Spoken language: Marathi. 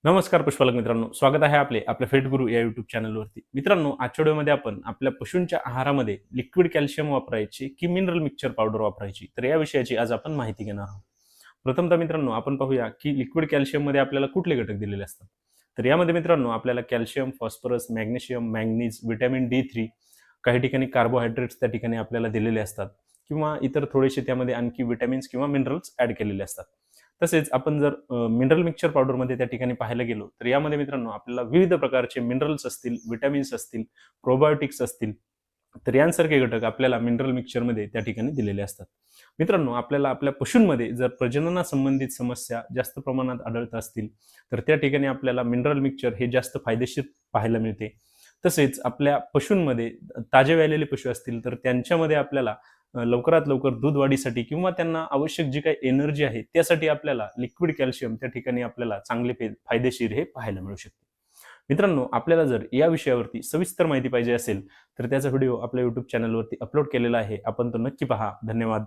नमस्कार पुष्पालक मित्रांनो, स्वागत आहे आपल्या फेट गुरु या युट्यूब चॅनलवरती. मित्रांनो, आजच्या व्हिडिओमध्ये आपण आपल्या पशूंच्या आहारामध्ये लिक्विड कॅल्शियम वापरायची की मिनरल मिक्सचर पावडर वापरायची, तर या विषयाची आज आपण माहिती घेणार आहोत. प्रथमतः मित्रांनो, आपण पाहूया की लिक्विड कॅल्शियममध्ये आपल्याला कुठले घटक दिलेले असतात. तर यामध्ये मित्रांनो आपल्याला calcium, phosphorus, magnesium, manganese, vitamin D3, काही ठिकाणी कार्बोहायड्रेट्स त्या ठिकाणी आपल्याला दिलेले असतात किंवा इतर थोडेसे त्यामध्ये आणखी विटॅमिन्स किंवा मिनरल्स ॲड केलेले असतात. तसेच आपण जर मिनरल मिक्सचर पावडरमध्ये त्या ठिकाणी पाहायला गेलो, तर यामध्ये मित्रांनो आपल्याला विविध प्रकारचे मिनरल्स असतील, विटॅमिन्स असतील, प्रोबायोटिक्स असतील, तर यांसारखे घटक आपल्याला मिनरल मिक्सचरमध्ये त्या ठिकाणी दिलेले असतात. मित्रांनो, आपल्याला आपल्या पशूंमध्ये जर प्रजननासंबंधित समस्या जास्त प्रमाणात आढळत असतील, तर त्या ठिकाणी आपल्याला मिनरल मिक्सचर हे जास्त फायदेशीर पाहायला मिळते. तसेच आपल्या पशूंमध्ये ताजे व्यालेले पशु असतील, तर त्यांच्यामध्ये आपल्याला लवकरात लवकर दूध वाढीसाठी किंवा त्यांना आवश्यक जी काही एनर्जी आहे त्यासाठी आपल्याला लिक्विड कॅल्शियम त्या ठिकाणी आपल्याला चांगले फायदेशीर हे पाहायला मिळू शकते. मित्रांनो, आपल्याला जर या विषयावरती सविस्तर माहिती पाहिजे असेल तर त्याचा व्हिडिओ आपल्या युट्यूब चॅनलवरती अपलोड केलेला आहे. आपण तो नक्की पहा. धन्यवाद.